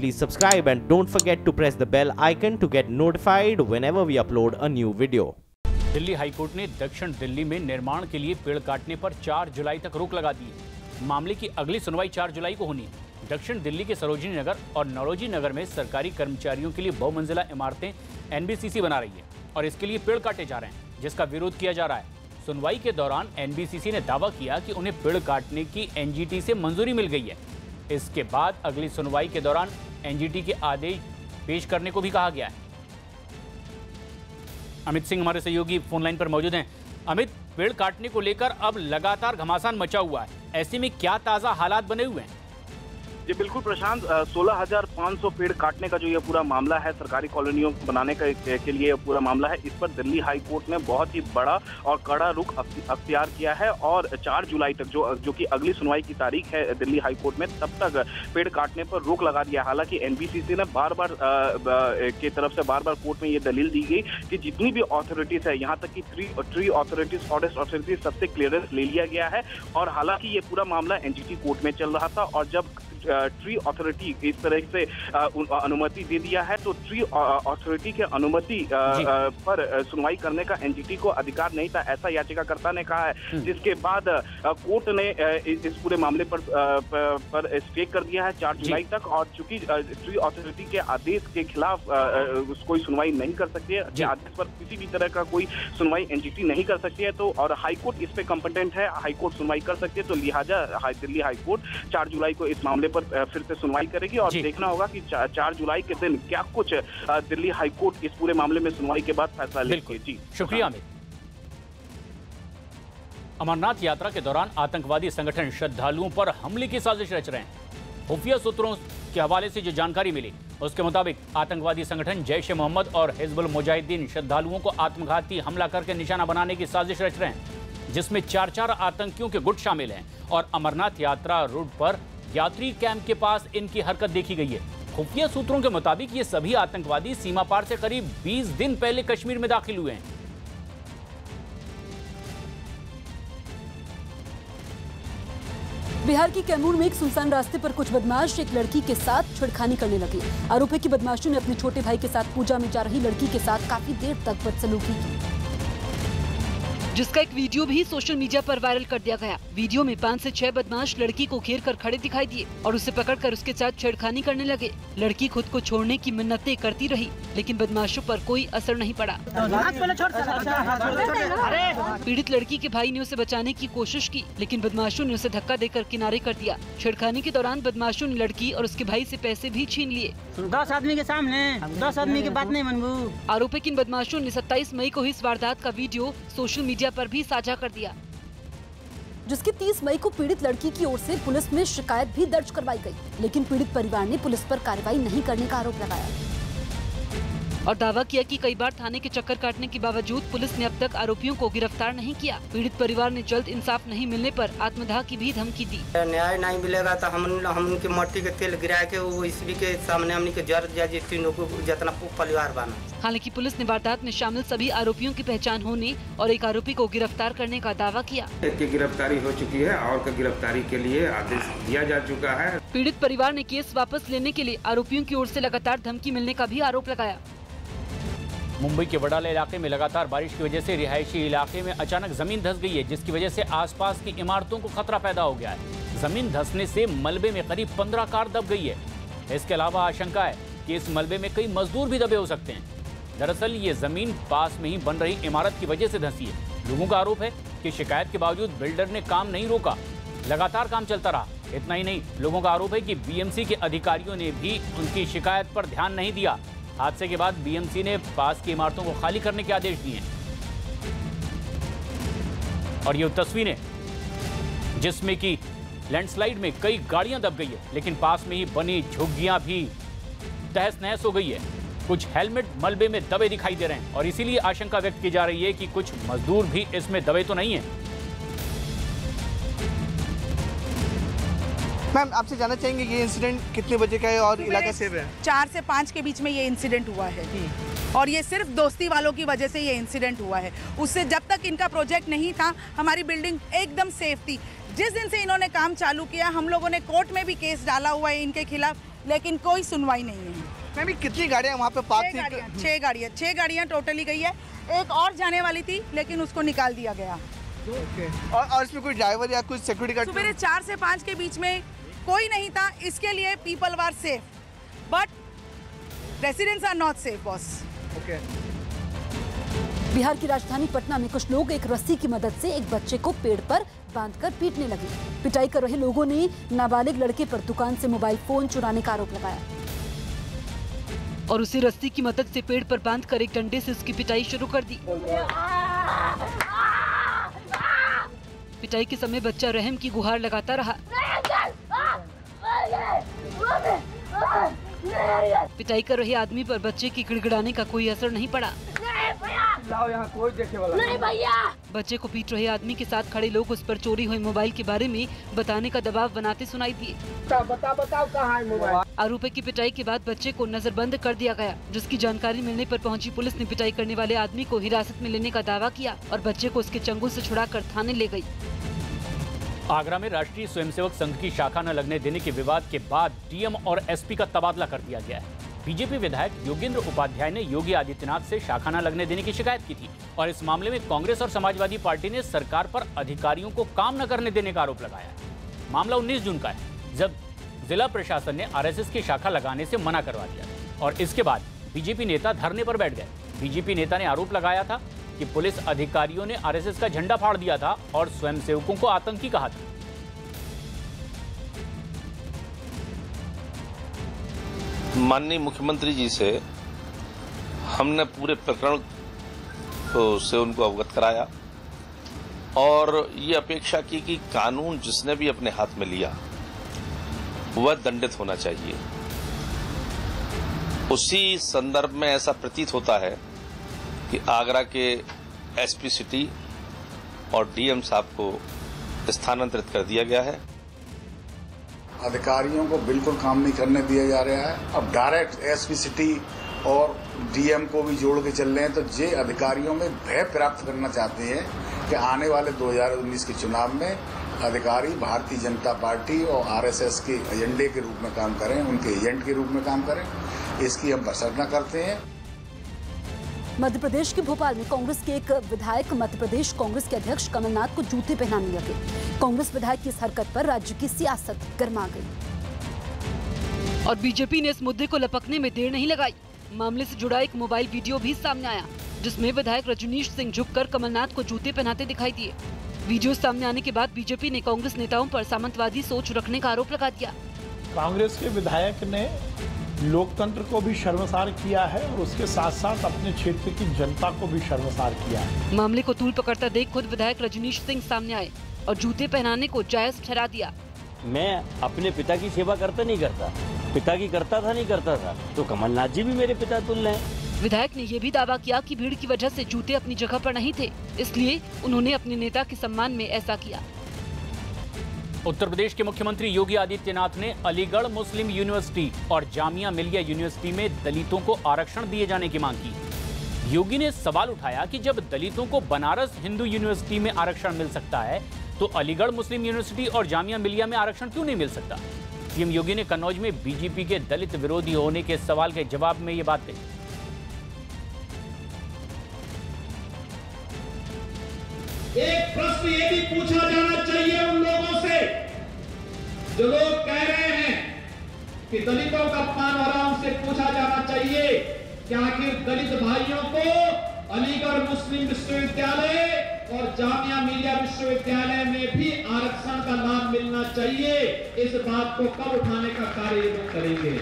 please subscribe and don't forget to press the bell icon to get notified whenever we upload a new video. Delhi high court ने दक्षिण दिल्ली में निर्माण के लिए पेड़ काटने पर 4 जुलाई तक रोक लगा दी है। मामले की अगली सुनवाई 4 जुलाई को होनी है। दक्षिण दिल्ली के सरोजिनी नगर और नौरोजी नगर में सरकारी कर्मचारियों के लिए बहुमंजिला इमारतें एनबीसीसी बना रही है और इसके लिए पेड़ काटे जा रहे हैं, जिसका विरोध किया जा रहा है। सुनवाई के दौरान एनबीसीसी ने दावा किया कि उन्हें पेड़ काटने की एनजीटी से मंजूरी मिल गई है। इसके बाद अगली सुनवाई के दौरान एनजीटी के आदेश पेश करने को भी कहा गया है। अमित सिंह हमारे सहयोगी फोन लाइन पर मौजूद हैं। अमित, पेड़ काटने को लेकर अब लगातार घमासान मचा हुआ है, ऐसे में क्या ताजा हालात बने हुए हैं? जी बिल्कुल प्रशांत, 16,500 पेड़ काटने का जो ये पूरा मामला है, सरकारी कॉलोनियों बनाने के लिए ये पूरा मामला है, इस पर दिल्ली हाई कोर्ट ने बहुत ही बड़ा और कड़ा रुख अख्तियार किया है और 4 जुलाई तक जो कि अगली सुनवाई की तारीख है दिल्ली हाई कोर्ट में, तब तक पेड़ काटने पर रोक लगा दिया। हालांकि एनबीसीसी ने बार बार कोर्ट में ये दलील दी गई कि जितनी भी अथॉरिटीज है, यहाँ तक कि ट्री अथॉरिटीज, फॉरेस्ट अथॉरिटीज, सबसे क्लियरेंस ले लिया गया है। और हालांकि ये पूरा मामला एनजीटी कोर्ट में चल रहा था और जब ट्री अथॉरिटी इस तरह से अनुमति दे दिया है, तो ट्री अथॉरिटी के अनुमति पर सुनवाई करने का एनजीटी को अधिकार नहीं था, ऐसा याचिकाकर्ता ने कहा है। जिसके बाद कोर्ट ने इस पूरे मामले पर स्टे कर दिया है 4 जुलाई तक। और चूंकि ट्री अथॉरिटी के आदेश के खिलाफ कोई सुनवाई नहीं कर सकती है, आदेश पर किसी भी तरह का कोई सुनवाई एनजीटी नहीं कर सकती है, तो और हाईकोर्ट इस पे कॉम्पिटेंट है, हाईकोर्ट सुनवाई कर सकती है। तो लिहाजा दिल्ली हाईकोर्ट 4 जुलाई को इस मामले पर फिर से सुनवाई करेगी और देखना होगा कि 4 जुलाई के दिन क्या कुछ दिल्ली हाईकोर्ट इस पूरे मामले में सुनवाई के बाद फैसला लेगी। जी शुक्रिया अमित। अमरनाथ यात्रा के दौरान आतंकवादी संगठन श्रद्धालुओं पर हमले की साजिश रच रहे हैं। खुफिया सूत्रों के हवाले से जो जानकारी मिली उसके मुताबिक आतंकवादी संगठन जैश-ए-मोहम्मद और हिजबुल मुजाहिदीन श्रद्धालुओं को आत्मघाती हमला करके निशाना बनाने की साजिश रच रहे हैं, जिसमें 4 आतंकियों के गुट शामिल हैं और अमरनाथ यात्रा रूट पर यात्री कैंप के पास इनकी हरकत देखी गई है। खुफिया सूत्रों के मुताबिक ये सभी आतंकवादी सीमा पार से करीब 20 दिन पहले कश्मीर में दाखिल हुए हैं। बिहार की कैमूर में एक सुनसान रास्ते पर कुछ बदमाश एक लड़की के साथ छेड़खानी करने लगे। आरोप है कि बदमाशों ने अपने छोटे भाई के साथ पूजा में जा रही लड़की के साथ काफी देर तक बदसलूकी की, जिसका एक वीडियो भी सोशल मीडिया पर वायरल कर दिया गया। वीडियो में 5 से 6 बदमाश लड़की को घेर कर खड़े दिखाई दिए और उसे पकड़कर उसके साथ छेड़खानी करने लगे। लड़की खुद को छोड़ने की मिन्नतें करती रही, लेकिन बदमाशों पर कोई असर नहीं पड़ा। पीड़ित लड़की के भाई ने उसे बचाने की कोशिश की, लेकिन बदमाशों ने उसे धक्का देकर किनारे कर दिया। छेड़खानी के दौरान बदमाशों ने लड़की और उसके भाई से पैसे भी छीन लिए। 10 आदमी के सामने 10 आदमी की बात नहीं मनबू। आरोप है कि इन बदमाशों ने 27 मई को इस वारदात का वीडियो सोशल मीडिया पर भी साझा कर दिया, जिसकी 30 मई को पीड़ित लड़की की ओर से पुलिस में शिकायत भी दर्ज करवाई गई, लेकिन पीड़ित परिवार ने पुलिस पर कार्रवाई नहीं करने का आरोप लगाया और दावा किया कि कई बार थाने के चक्कर काटने के बावजूद पुलिस ने अब तक आरोपियों को गिरफ्तार नहीं किया। पीड़ित परिवार ने जल्द इंसाफ नहीं मिलने पर आत्मदाह की भी धमकी दी। न्याय नहीं मिलेगा तो हम उनके मट्टी के तेल गिरा के वो इसी के सामने हमने के जर जितना परिवार बना। हालांकि पुलिस ने वारदात में शामिल सभी आरोपियों की पहचान होने और एक आरोपी को गिरफ्तार करने का दावा किया। एक की गिरफ्तारी हो चुकी है और गिरफ्तारी के लिए आदेश दिया जा चुका है। पीड़ित परिवार ने केस वापस लेने के लिए आरोपियों की ओर से लगातार धमकी मिलने का भी आरोप लगाया। मुंबई के वडाला इलाके में लगातार बारिश की वजह से रिहायशी इलाके में अचानक जमीन धंस गई है, जिसकी वजह से आसपास की इमारतों को खतरा पैदा हो गया है। जमीन धंसने से मलबे में करीब 15 कार दब गई है। इसके अलावा आशंका है कि इस मलबे में कई मजदूर भी दबे हो सकते हैं। दरअसल ये जमीन पास में ही बन रही इमारत की वजह से धंसी है। लोगों का आरोप है कि शिकायत के बावजूद बिल्डर ने काम नहीं रोका, लगातार काम चलता रहा। इतना ही नहीं, लोगों का आरोप है कि बीएमसी के अधिकारियों ने भी उनकी शिकायत पर ध्यान नहीं दिया। हादसे के बाद बीएमसी ने पास की इमारतों को खाली करने के आदेश दिए हैं। और ये तस्वीरें जिसमें कि लैंडस्लाइड में कई गाड़ियां दब गई है, लेकिन पास में ही बनी झुग्गियां भी तहस नहस हो गई है। कुछ हेलमेट मलबे में दबे दिखाई दे रहे हैं और इसीलिए आशंका व्यक्त की जा रही है कि कुछ मजदूर भी इसमें दबे तो नहीं है। मैम, आपसे जानना चाहेंगे ये इंसिडेंट कितने बजे का है और इलाका सेफ है? 4 से 5 के बीच में ये इंसिडेंट हुआ है और ये सिर्फ दोस्ती वालों की वजह से ये इंसिडेंट हुआ है। उससे जब तक इनका प्रोजेक्ट नहीं था, हमारी बिल्डिंग एकदम सेफ थी। जिस दिन से इन्होंने काम चालू किया, हम लोगों ने कोर्ट में भी केस डाला हुआ है इनके खिलाफ, लेकिन कोई सुनवाई नहीं है। मैम कितनी गाड़ियाँ वहाँ पे पार्क थी? 6 गाड़ियाँ टोटली गई है। एक और जाने वाली थी लेकिन उसको निकाल दिया गया। और इसमें कोई ड्राइवर या कुछ सिक्योरिटी गार्ड? सुबह 4 से 5 के बीच में कोई नहीं था। इसके लिए people were safe but residents are not safe boss. Bihar की राजधानी पटना में कुछ लोग एक रस्सी की मदद से एक बच्चे को पेड़ पर बांधकर पीटने लगे। पिटाई कर रहे लोगों ने नाबालिग लड़के पर दुकान से मोबाइल फोन चुराने का आरोप लगाया और उसे रस्सी की मदद से पेड़ पर बांधकर एक डंडे से उसकी पिटाई शुरू कर दी। पिटाई के समय बच्चा रहम की गुहार लगाता रहा। पिटाई कर रहे आदमी पर बच्चे की गिड़गिड़ाने का कोई असर नहीं पड़ा। लाओ यहाँ कोई देखे वाला नहीं भैया। बच्चे को पीट रहे आदमी के साथ खड़े लोग उस पर चोरी हुए मोबाइल के बारे में बताने का दबाव बनाते सुनाई दिए। बताओ कहाँ है मोबाइल। आरोपी की पिटाई के बाद बच्चे को नजरबंद कर दिया गया, जिसकी जानकारी मिलने पर पहुंची पुलिस ने पिटाई करने वाले आदमी को हिरासत में लेने का दावा किया और बच्चे को उसके चंगुल से छुड़ाकर थाने ले गई। आगरा में राष्ट्रीय स्वयंसेवक संघ की शाखा न लगने देने के विवाद के बाद डीएम और एसपी का तबादला कर दिया गया है। बीजेपी विधायक योगेंद्र उपाध्याय ने योगी आदित्यनाथ से शाखा न लगने देने की शिकायत की थी और इस मामले में कांग्रेस और समाजवादी पार्टी ने सरकार पर अधिकारियों को काम न करने देने का आरोप लगाया है। मामला 19 जून का है, जब जिला प्रशासन ने आरएसएस की शाखा लगाने से मना करवा दिया और इसके बाद बीजेपी नेता धरने पर बैठ गए। बीजेपी नेता ने आरोप लगाया था कि पुलिस अधिकारियों ने आरएसएस का झंडा फाड़ दिया था और स्वयंसेवकों को आतंकी कहा था। माननीय मुख्यमंत्री जी से हमने पूरे प्रकरण से उनको अवगत कराया और ये अपेक्षा की कि कानून जिसने भी अपने हाथ में लिया वह दंडित होना चाहिए। उसी संदर्भ में ऐसा प्रतीत होता है कि आगरा के एसपी सिटी और डीएम साहब को स्थानांतरित कर दिया गया है। अधिकारियों को बिल्कुल काम नहीं करने दिया जा रहा है। अब डायरेक्ट एसपी सिटी और डीएम को भी जोड़ के चल रहे हैं, तो ये अधिकारियों में भय प्राप्त करना चाहते हैं कि आने वाले 2019 के चुनाव में अधिकारी भारतीय जनता पार्टी और आरएसएस के एजेंडे के रूप में काम करें, उनके एजेंट के रूप में काम करें। इसकी हम भर्त्सना करते हैं। मध्य प्रदेश के भोपाल में कांग्रेस के एक विधायक मध्य प्रदेश कांग्रेस के अध्यक्ष कमलनाथ को जूते पहनाने लगे। कांग्रेस विधायक की इस हरकत पर राज्य की सियासत गर्मा गई और बीजेपी ने इस मुद्दे को लपकने में देर नहीं लगाई। मामले से जुड़ा एक मोबाइल वीडियो भी सामने आया, जिसमें विधायक रजनीश सिंह झुककर कमलनाथ को जूते पहनाते दिखाई दिए। वीडियो सामने आने के बाद बीजेपी ने कांग्रेस नेताओं पर सामंतवादी सोच रखने का आरोप लगा दिया। कांग्रेस के विधायक ने लोकतंत्र को भी शर्मसार किया है और उसके साथ साथ अपने क्षेत्र की जनता को भी शर्मसार किया है। मामले को तूल पकड़ता देख खुद विधायक रजनीश सिंह सामने आए और जूते पहनाने को जायज ठहरा दिया। मैं अपने पिता की सेवा करता नहीं करता, पिता की करता था नहीं करता था, तो कमलनाथ जी भी मेरे पिता तुल्य हैं। विधायक ने यह भी दावा किया कि भीड़ की वजह से जूते अपनी जगह पर नहीं थे, इसलिए उन्होंने अपने नेता के सम्मान में ऐसा किया। उत्तर प्रदेश के मुख्यमंत्री योगी आदित्यनाथ ने अलीगढ़ मुस्लिम यूनिवर्सिटी और जामिया मिलिया यूनिवर्सिटी में दलितों को आरक्षण दिए जाने की मांग की। योगी ने सवाल उठाया कि जब दलितों को बनारस हिंदू यूनिवर्सिटी में आरक्षण मिल सकता है, तो अलीगढ़ मुस्लिम यूनिवर्सिटी और जामिया मिलिया में आरक्षण क्यों नहीं मिल सकता। सीएम योगी ने कन्नौज में बीजेपी के दलित विरोधी होने के सवाल के जवाब में ये बात कही। एक प्रश्न ये भी पूछा जाना चाहिए उन लोगों से जो लोग कह रहे हैं कि दलितों का अपमान हो रहा, उनसे पूछा जाना चाहिए कि आखिर दलित भाइयों को अलीगढ़ मुस्लिम विश्वविद्यालय और जामिया मिलिया विश्वविद्यालय में भी आरक्षण का लाभ मिलना चाहिए। इस बात को कब उठाने का कार्य लोग करेंगे।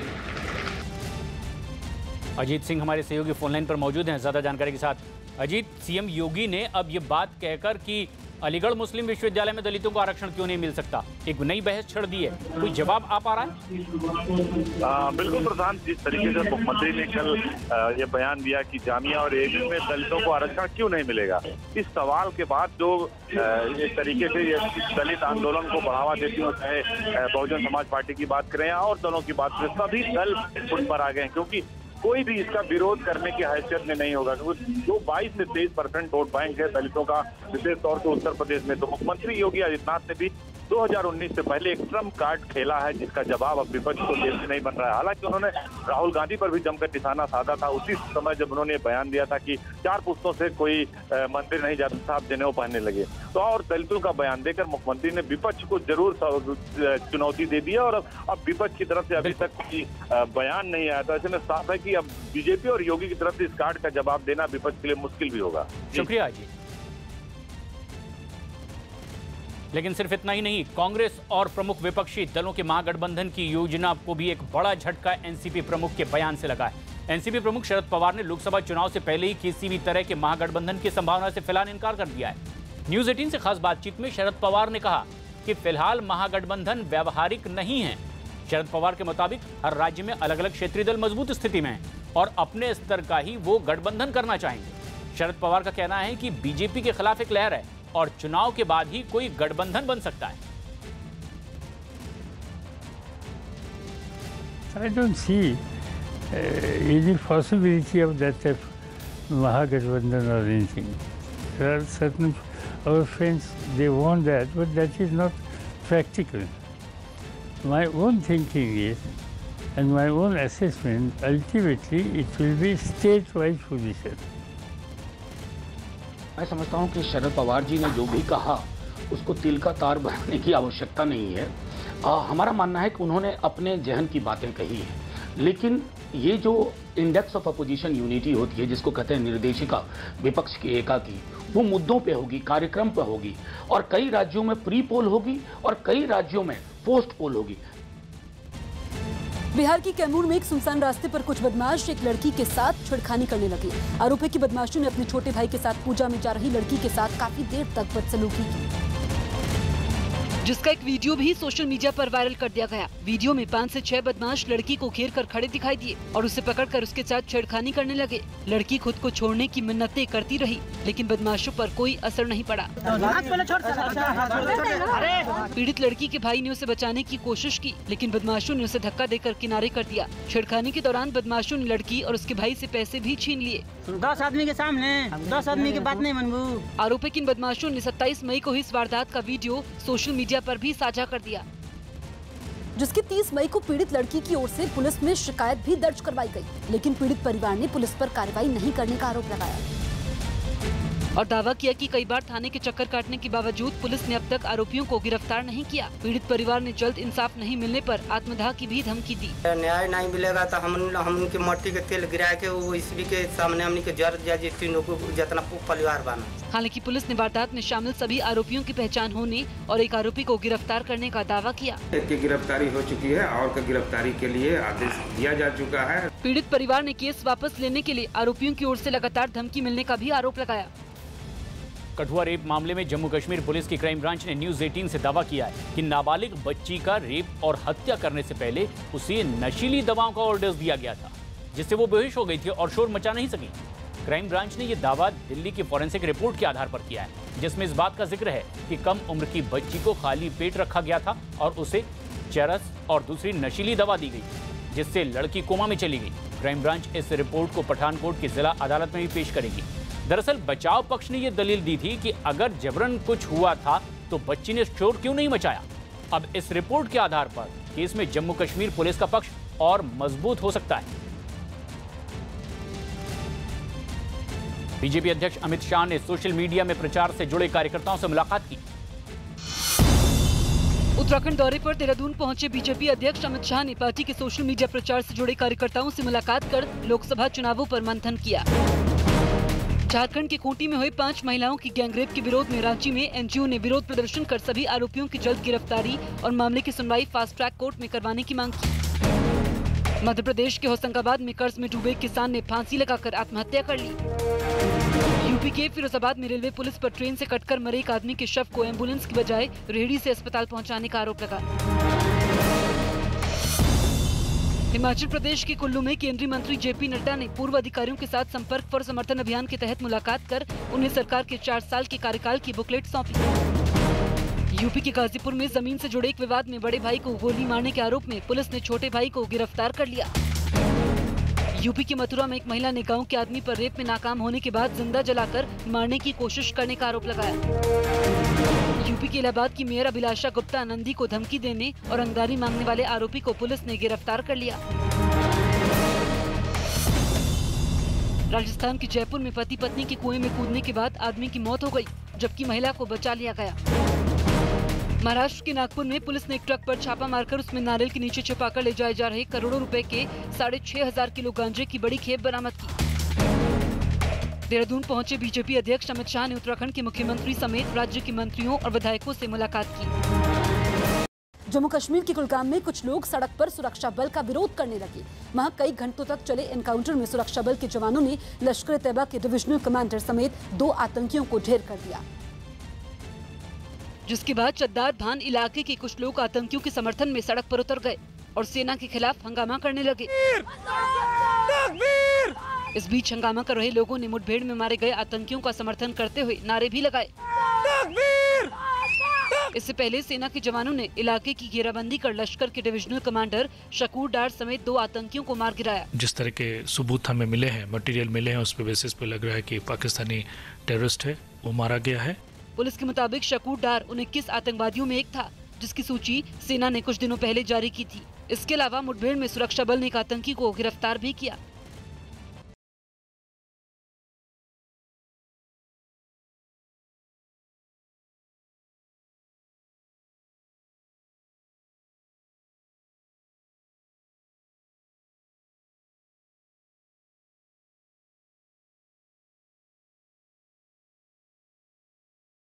अजीत सिंह हमारे सहयोगी फोनलाइन पर मौजूद हैं ज्यादा जानकारी के साथ। अजीत, सीएम योगी ने अब ये बात कहकर कि अलीगढ़ मुस्लिम विश्वविद्यालय में दलितों को आरक्षण क्यों नहीं मिल सकता, एक नई बहस छेड़ दी है, कोई जवाब आ पा रहा है? बिल्कुल प्रधान, जिस तरीके से मुख्यमंत्री ने कल ये बयान दिया कि जामिया और एबी में दलितों को आरक्षण क्यों नहीं मिलेगा, इस सवाल के बाद जो एक तरीके से ये दलित आंदोलन को बढ़ावा देती हूँ, चाहे बहुजन समाज पार्टी की बात करें या और दलों की बात करें, सभी दल उठ पर आ गए, क्योंकि कोई भी इसका विरोध करने की हैसियत में नहीं होगा, क्योंकि जो 22 से 23% वोट बैंक है दलितों का, विशेष तौर से उत्तर प्रदेश में, तो मुख्यमंत्री योगी आदित्यनाथ ने भी 2019 से पहले एक ट्रम्प कार्ड खेला है जिसका जवाब अब विपक्ष को देने नहीं बन रहा है। हालांकि उन्होंने राहुल गांधी पर भी जमकर निशाना साधा था उसी समय जब उन्होंने बयान दिया था कि 4 पुश्तों से कोई मंदिर नहीं जाता था, आप जनेऊ पहनने लगे। तो और दलितों का बयान देकर मुख्यमंत्री ने विपक्ष को जरूर चुनौती दे दी और अब विपक्ष की तरफ से अभी तक कोई बयान नहीं आया। तो ऐसे में साफ है कि अब बीजेपी और योगी की तरफ से इस कार्ड का जवाब देना विपक्ष के लिए मुश्किल भी होगा। शुक्रिया जी। लेकिन सिर्फ इतना ही नहीं, कांग्रेस और प्रमुख विपक्षी दलों के महागठबंधन की योजना को भी एक बड़ा झटका एनसीपी प्रमुख के बयान से लगा है। एनसीपी प्रमुख शरद पवार ने लोकसभा चुनाव से पहले ही किसी भी तरह के महागठबंधन की संभावना से फिलहाल इनकार कर दिया है। न्यूज 18 से खास बातचीत में शरद पवार ने कहा कि फिलहाल महागठबंधन व्यावहारिक नहीं है। शरद पवार के मुताबिक हर राज्य में अलग अलग क्षेत्रीय दल मजबूत स्थिति में हैं और अपने स्तर का ही वो गठबंधन करना चाहेंगे। शरद पवार का कहना है कि बीजेपी के खिलाफ एक लहर है और चुनाव के बाद ही कोई गठबंधन बन सकता है। I don't see any possibility of that Mahagठबंधन or anything. There are certain our friends they want that, but that is not practical. My own thinking is, and my own assessment, ultimately it will be state-wise position. मैं समझता हूं कि शरद पवार जी ने जो भी कहा उसको तिल का तार बनाने की आवश्यकता नहीं है। हमारा मानना है कि उन्होंने अपने जहन की बातें कही हैं, लेकिन ये जो इंडेक्स ऑफ अपोजिशन यूनिटी होती है जिसको कहते हैं निर्देशिका विपक्ष की एकाकी, वो मुद्दों पे होगी, कार्यक्रम पे होगी और कई राज्यों में प्री पोल होगी और कई राज्यों में पोस्ट पोल होगी। बिहार के कैमूर में एक सुनसान रास्ते पर कुछ बदमाश एक लड़की के साथ छेड़खानी करने लगे। आरोप है कि बदमाशों ने अपने छोटे भाई के साथ पूजा में जा रही लड़की के साथ काफी देर तक बदसलूकी की, जिसका एक वीडियो भी सोशल मीडिया पर वायरल कर दिया गया। वीडियो में 5 से 6 बदमाश लड़की को घेर कर खड़े दिखाई दिए और उसे पकड़कर उसके साथ छेड़खानी करने लगे। लड़की खुद को छोड़ने की मिन्नतें करती रही, लेकिन बदमाशों पर कोई असर नहीं पड़ा। पीड़ित लड़की के भाई ने उसे बचाने की कोशिश की, लेकिन बदमाशों ने उसे धक्का देकर किनारे कर दिया। छेड़खानी के दौरान बदमाशों ने लड़की और उसके भाई से पैसे भी छीन लिए। 10 आदमी के सामने 10 आदमी की बात नहीं मनबू। आरोप है कि इन बदमाशों ने 27 मई को ही इस वारदात का वीडियो सोशल मीडिया पर भी साझा कर दिया, जिसकी 30 मई को पीड़ित लड़की की ओर से पुलिस में शिकायत भी दर्ज करवाई गई, लेकिन पीड़ित परिवार ने पुलिस पर कार्रवाई नहीं करने का आरोप लगाया और दावा किया कि कई बार थाने के चक्कर काटने के बावजूद पुलिस ने अब तक आरोपियों को गिरफ्तार नहीं किया। पीड़ित परिवार ने जल्द इंसाफ नहीं मिलने पर आत्मदाह की भी धमकी दी। न्याय नहीं मिलेगा तो हम उनके मट्टी के तेल गिरा के वो इसी के सामने हमने के जर जा तीनों को जितना परिवार बना। हालांकि पुलिस ने वारदात में शामिल सभी आरोपियों की पहचान होने और एक आरोपी को गिरफ्तार करने का दावा किया। एक की गिरफ्तारी हो चुकी है और की गिरफ्तारी के लिए आदेश दिया जा चुका है। पीड़ित परिवार ने केस वापस लेने के लिए आरोपियों की ओर से लगातार धमकी मिलने का भी आरोप लगाया। कठुआ रेप मामले में जम्मू कश्मीर पुलिस की क्राइम ब्रांच ने न्यूज 18 से दावा किया है कि नाबालिग बच्ची का रेप और हत्या करने से पहले उसे नशीली दवाओं का ऑर्डर दिया गया था, जिससे वो बेहोश हो गई थी और शोर मचा नहीं सकी। क्राइम ब्रांच ने यह दावा दिल्ली की फॉरेंसिक रिपोर्ट के आधार पर किया है, जिसमें इस बात का जिक्र है कि कम उम्र की बच्ची को खाली पेट रखा गया था और उसे चरस और दूसरी नशीली दवा दी गई, जिससे लड़की कोमा में चली गई। क्राइम ब्रांच इस रिपोर्ट को पठानकोट की जिला अदालत में भी पेश करेगी। दरअसल बचाव पक्ष ने यह दलील दी थी कि अगर जबरन कुछ हुआ था तो बच्ची ने शोर क्यों नहीं मचाया। अब इस रिपोर्ट के आधार पर केस में जम्मू कश्मीर पुलिस का पक्ष और मजबूत हो सकता है। बीजेपी अध्यक्ष अमित शाह ने सोशल मीडिया में प्रचार से जुड़े कार्यकर्ताओं से मुलाकात की। उत्तराखंड दौरे पर देहरादून पहुंचे बीजेपी अध्यक्ष अमित शाह ने पार्टी के सोशल मीडिया प्रचार से जुड़े कार्यकर्ताओं से मुलाकात कर लोकसभा चुनावों पर मंथन किया। झारखंड के खूंटी में हुए 5 महिलाओं की गैंगरेप के विरोध में रांची में एनजीओ ने विरोध प्रदर्शन कर सभी आरोपियों की जल्द गिरफ्तारी और मामले की सुनवाई फास्ट ट्रैक कोर्ट में करवाने की मांग की। मध्य प्रदेश के होशंगाबाद में कर्ज में डूबे किसान ने फांसी लगाकर आत्महत्या कर ली। यूपी के फिरोजाबाद में रेलवे पुलिस पर ट्रेन से कटकर मरे एक आदमी के शव को एम्बुलेंस की बजाय रेहड़ी से अस्पताल पहुंचाने का आरोप लगा। हिमाचल प्रदेश के कुल्लू में केंद्रीय मंत्री जेपी नड्डा ने पूर्व अधिकारियों के साथ संपर्क फॉर समर्थन अभियान के तहत मुलाकात कर उन्हें सरकार के 4 साल के कार्यकाल की बुकलेट सौंपी। यूपी के गाजीपुर में जमीन से जुड़े एक विवाद में बड़े भाई को गोली मारने के आरोप में पुलिस ने छोटे भाई को गिरफ्तार कर लिया। यूपी की मथुरा में एक महिला ने गांव के आदमी पर रेप में नाकाम होने के बाद जिंदा जलाकर मारने की कोशिश करने का आरोप लगाया। यूपी के इलाहाबाद की मेयर अभिलाषा गुप्ता आनंदी को धमकी देने और रंगदारी मांगने वाले आरोपी को पुलिस ने गिरफ्तार कर लिया। राजस्थान के जयपुर में पति पत्नी के कुएं में कूदने के बाद आदमी की मौत हो गई, जबकि महिला को बचा लिया गया। महाराष्ट्र के नागपुर में पुलिस ने एक ट्रक पर छापा मारकर उसमें नारियल के नीचे छिपाकर ले जाए जा रहे करोड़ों रुपए के 6,500 किलो गांजे की बड़ी खेप बरामद की। देहरादून पहुंचे बीजेपी अध्यक्ष अमित शाह ने उत्तराखंड के मुख्यमंत्री समेत राज्य के मंत्रियों और विधायकों से मुलाकात की। जम्मू कश्मीर के कुलगाम में कुछ लोग सड़क पर सुरक्षा बल का विरोध करने लगे। वहां कई घंटों तक चले एनकाउंटर में सुरक्षा बल के जवानों ने लश्कर तैयबा के डिविजनल कमांडर समेत 2 आतंकियों को ढेर कर दिया, जिसके बाद चद्दार भान इलाके के कुछ लोग आतंकियों के समर्थन में सड़क पर उतर गए और सेना के खिलाफ हंगामा करने लगे। इस बीच हंगामा कर रहे लोगों ने मुठभेड़ में मारे गए आतंकियों का समर्थन करते हुए नारे भी लगाए। इससे पहले सेना के जवानों ने इलाके की घेराबंदी कर लश्कर के डिविजनल कमांडर शकूर डार समेत 2 आतंकियों को मार गिराया। जिस तरह के सबूत हमें मिले हैं, मटेरियल मिले हैं, उस पे बेसिस पे लग रहा है कि पाकिस्तानी टेररिस्ट है, वो मारा गया है। पुलिस के मुताबिक शकूर डार उन 21 आतंकवादियों में एक था, जिसकी सूची सेना ने कुछ दिनों पहले जारी की थी। इसके अलावा मुठभेड़ में सुरक्षा बल ने एक आतंकी को गिरफ्तार भी किया।